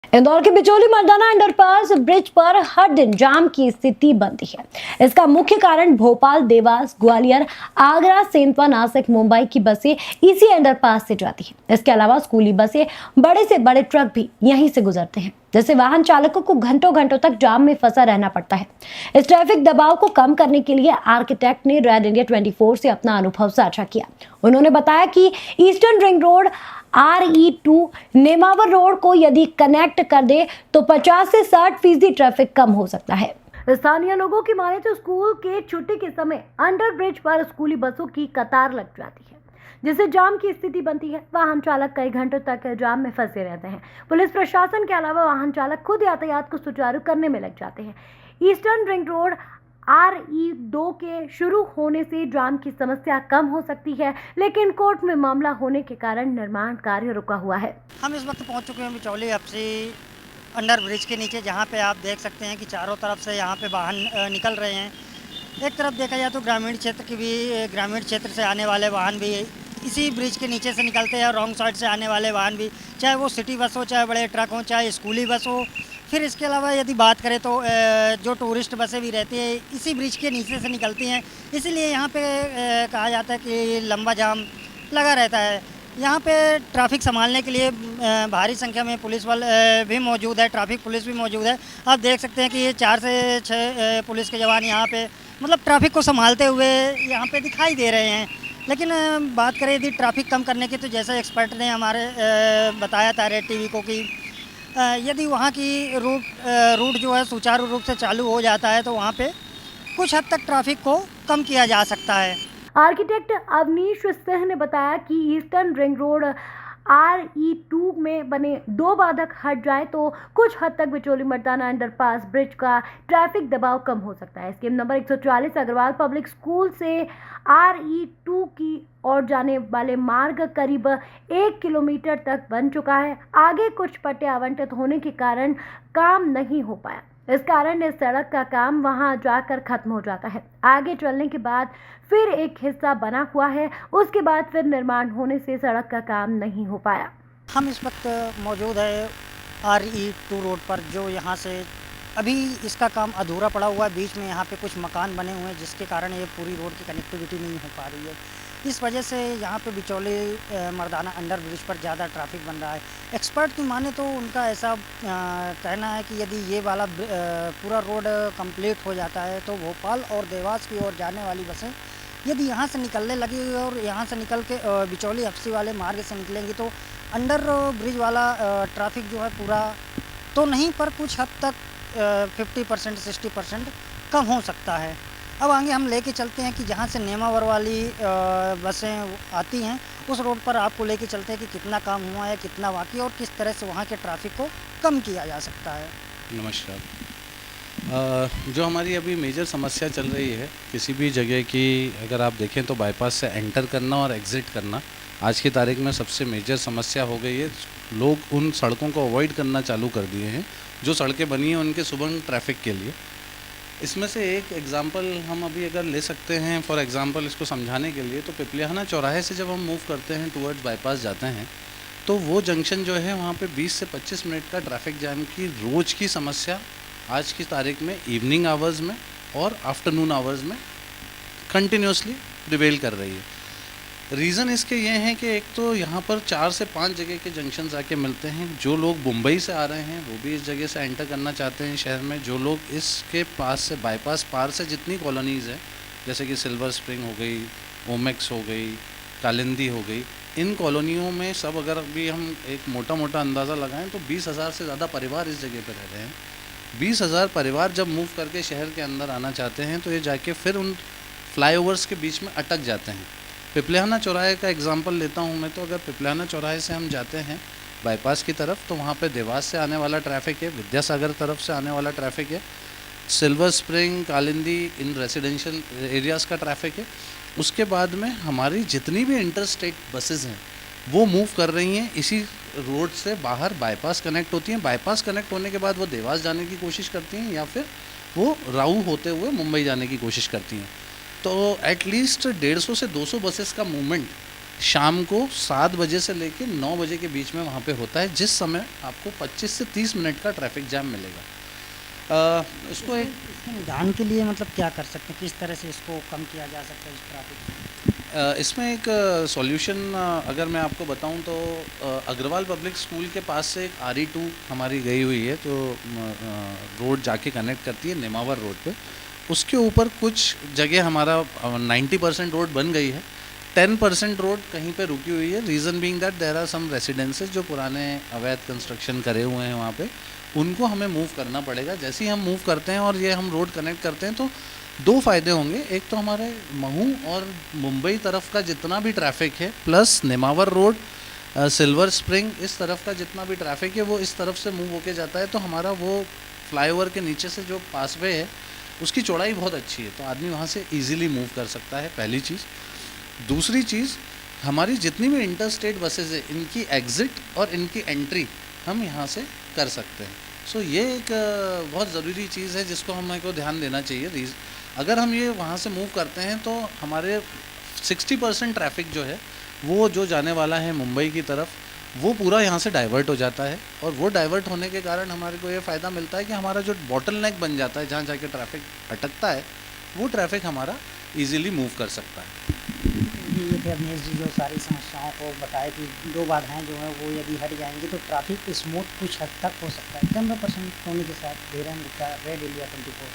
इंदौर के बिचौली Mardana underpass bridge पर हर दिन जाम की स्थिति बनती है। इसका मुख्य कारण भोपाल, देवास, ग्वालियर, आगरा, सेंधवा, नासिक, मुंबई की बसें इसी अंडरपास से जाती हैं। इसके अलावा स्कूली बसें, बड़े से बड़े ट्रक भी यहीं से गुजरते हैं, जिससे वाहन चालकों को घंटों घंटों तक जाम में फंसा रहना पड़ता है। इस ट्रैफिक दबाव को कम करने के लिए आर्किटेक्ट ने रेड इंडिया 24 से अपना अनुभव साझा किया। उन्होंने बताया कि eastern ring road RE2 Nemawar road को यदि कनेक्ट कर दे तो 50 से 60% ट्रैफिक कम हो सकता है। स्थानीय लोगों की माने तो स्कूल के छुट्टी के समय अंडर ब्रिज पर स्कूली बसों की कतार लग जाती है, जिससे जाम की स्थिति बनती है। वाहन चालक कई घंटों तक जाम में फंसे रहते हैं। पुलिस प्रशासन के अलावा वाहन चालक खुद यातायात को सुचारू करने में लग जाते हैं। ईस्टर्न रिंग रोड RE2 के शुरू होने से जाम की समस्या कम हो सकती है, लेकिन कोर्ट में मामला होने के कारण निर्माण कार्य रुका हुआ है। हम इस वक्त पहुंच चुके हैं बिचौली एफसी अंडर ब्रिज के नीचे, जहां पे आप देख सकते हैं कि चारों तरफ से यहां पे वाहन निकल रहे हैं। एक तरफ देखा जाए तो ग्रामीण क्षेत्र से आने वाले वाहन भी इसी ब्रिज के नीचे से निकलते हैं, और रॉन्ग साइड से आने वाले वाहन भी, चाहे वो सिटी बस हो, चाहे बड़े ट्रक हो, चाहे स्कूली बस हो। फिर इसके अलावा यदि बात करें तो जो टूरिस्ट बसें भी रहती है इसी ब्रिज के नीचे से निकलती हैं। इसीलिए यहाँ पे कहा जाता है कि लंबा जाम लगा रहता है। यहाँ पे ट्रैफिक संभालने के लिए भारी संख्या में पुलिस बल भी मौजूद है, ट्रैफिक पुलिस भी मौजूद है। आप देख सकते हैं कि ये 4 से 6 पुलिस के जवान यहाँ पे मतलब ट्रैफिक को संभालते हुए यहाँ पे दिखाई दे रहे हैं। लेकिन बात करें यदि ट्रैफिक कम करने की, तो जैसे एक्सपर्ट ने हमारे बताया था रेड टीवी को कि यदि वहाँ की रूट जो है सुचारू रूप से चालू हो जाता है तो वहाँ पे कुछ हद तक ट्रैफिक को कम किया जा सकता है। आर्किटेक्ट अवनीश सिंह ने बताया कि ईस्टर्न रिंग रोड RE2 में बने 2 बाधक हट जाए तो कुछ हद तक बिचौली मर्दाना अंडरपास ब्रिज का ट्रैफिक दबाव कम हो सकता है। Scheme number 140 Agrawal public school से RE2 की ओर जाने वाले मार्ग करीब 1 किलोमीटर तक बन चुका है। आगे कुछ पट्टे आवंटित होने के कारण काम नहीं हो पाया। इस कारण इस सड़क का काम वहां जाकर खत्म हो जाता है। आगे चलने के बाद फिर एक हिस्सा बना हुआ है, उसके बाद फिर निर्माण होने से सड़क का काम नहीं हो पाया। हम इस वक्त मौजूद है RE2 रोड पर, जो यहाँ से अभी इसका काम अधूरा पड़ा हुआ है। बीच में यहाँ पे कुछ मकान बने हुए हैं, जिसके कारण ये पूरी रोड की कनेक्टिविटी नहीं हो पा रही है। इस वजह से यहाँ पे बिचौली मर्दाना अंडर ब्रिज पर ज़्यादा ट्रैफिक बन रहा है। एक्सपर्ट की माने तो उनका ऐसा कहना है कि यदि ये वाला पूरा रोड कंप्लीट हो जाता है तो भोपाल और देवास की ओर जाने वाली बसें यदि यहाँ से निकलने लगी और यहाँ से निकल के बिचौली एफसी वाले मार्ग से निकलेंगी तो अंडर ब्रिज वाला ट्रैफिक जो है पूरा तो नहीं, पर कुछ हद तक 50% 60% कम हो सकता है। अब आगे हम लेके चलते हैं कि जहाँ से नेमावर वाली बसें आती हैं उस रोड पर आपको लेके चलते हैं कि कितना काम हुआ है, कितना बाकी, और किस तरह से वहाँ के ट्रैफिक को कम किया जा सकता है। नमस्कार। जो हमारी अभी मेजर समस्या चल रही है किसी भी जगह की, अगर आप देखें तो बाईपास से एंटर करना और एग्ज़िट करना आज की तारीख में सबसे मेजर समस्या हो गई है। लोग उन सड़कों को अवॉइड करना चालू कर दिए हैं जो सड़कें बनी हैं उनके सुबह ट्रैफिक के लिए। इसमें से एक एग्ज़ाम्पल हम अभी अगर ले सकते हैं, फॉर एग्ज़ाम्पल इसको समझाने के लिए, तो पिपलियाना चौराहे से जब हम मूव करते हैं टूवर्ड्स बाईपास जाते हैं तो वो जंक्शन जो है वहाँ पे 20 से 25 मिनट का ट्रैफिक जैम की रोज़ की समस्या आज की तारीख में इवनिंग आवर्स में और आफ्टरनून आवर्स में कंटिन्यूसली प्रिवेल कर रही है। रीज़न इसके ये हैं कि एक तो यहाँ पर 4 से 5 जगह के जंक्शन आके मिलते हैं। जो लोग मुंबई से आ रहे हैं वो भी इस जगह से एंटर करना चाहते हैं शहर में। जो लोग इसके पास से बाईपास पार से जितनी कॉलोनीज़ हैं, जैसे कि सिल्वर स्प्रिंग हो गई, ओमेक्स हो गई, कालिंदी हो गई, इन कॉलोनियों में सब अगर अभी हम एक मोटा मोटा अंदाज़ा लगाएं तो 20,000 से ज़्यादा परिवार इस जगह पर रह रहे हैं। 20,000 परिवार जब मूव करके शहर के अंदर आना चाहते हैं तो ये जाके फिर उन फ्लाईओवर्स के बीच में अटक जाते हैं। पिपलियाना चौराहे का एग्जांपल लेता हूं मैं, तो अगर पिपलियाना चौराहे से हम जाते हैं बाईपास की तरफ तो वहाँ पे देवास से आने वाला ट्रैफिक है, विद्यासागर तरफ से आने वाला ट्रैफिक है, सिल्वर स्प्रिंग, कालिंदी, इन रेजिडेंशियल एरियाज़ का ट्रैफिक है। उसके बाद में हमारी जितनी भी इंटरस्टेट बसेज़ हैं वो मूव कर रही हैं इसी रोड से बाहर, बाईपास कनेक्ट होती हैं। बाईपास कनेक्ट होने के बाद वो देवास जाने की कोशिश करती हैं या फिर वो राऊ होते हुए मुंबई जाने की कोशिश करती हैं। तो एटलीस्ट 150 से 200 बसेस का मूवमेंट शाम को 7 बजे से लेके 9 बजे के बीच में वहाँ पे होता है, जिस समय आपको 25 से 30 मिनट का ट्रैफिक जाम मिलेगा। इसको एक इसके निदान के लिए मतलब क्या कर सकते हैं, किस तरह से इसको कम किया जा सकता है इस ट्रैफिक? इसमें एक सॉल्यूशन अगर मैं आपको बताऊं तो अग्रवाल पब्लिक स्कूल के पास से एक RE2 हमारी गई हुई है, जो रोड जाके कनेक्ट करती है नेमावर रोड पे। उसके ऊपर कुछ जगह हमारा 90% रोड बन गई है, 10% रोड कहीं पे रुकी हुई है। Reason being that there are some residences जो पुराने अवैध कंस्ट्रक्शन करे हुए हैं वहाँ पे, उनको हमें मूव करना पड़ेगा। जैसे ही हम मूव करते हैं और ये हम रोड कनेक्ट करते हैं तो 2 फ़ायदे होंगे। एक तो हमारे महू और मुंबई तरफ का जितना भी ट्रैफिक है, plus Nemawar road, silver spring, इस तरफ का जितना भी ट्रैफिक है वो इस तरफ से मूव होके जाता है, तो हमारा वो फ्लाईओवर के नीचे से जो पासवे है उसकी चौड़ाई बहुत अच्छी है, तो आदमी वहाँ से ईजिली मूव कर सकता है, पहली चीज़। दूसरी चीज़, हमारी जितनी भी इंटर स्टेट बसेज है, इनकी एग्ज़िट और इनकी एंट्री हम यहाँ से कर सकते हैं। सो ये एक बहुत ज़रूरी चीज़ है जिसको हमें को ध्यान देना चाहिए। अगर हम ये वहाँ से मूव करते हैं तो हमारे 60% ट्रैफिक जो है वो जो जाने वाला है मुंबई की तरफ, वो पूरा यहाँ से डाइवर्ट हो जाता है। और वो डाइवर्ट होने के कारण हमारे को ये फ़ायदा मिलता है कि हमारा जो बॉटलनेक बन जाता है, जहाँ जाके ट्रैफिक अटकता है, वो ट्रैफिक हमारा ईज़िली मूव कर सकता है। ये थे अवनीश जी जो सारी समस्याओं को बताए कि 2 बाधाएं जो हैं वो यदि हट जाएंगी तो ट्रैफिक स्मूथ कुछ हद तक हो सकता है। कैमरा पर्सन टोनी के साथ धीरेन्द्र गुप्ता, रेड इंडिया 24।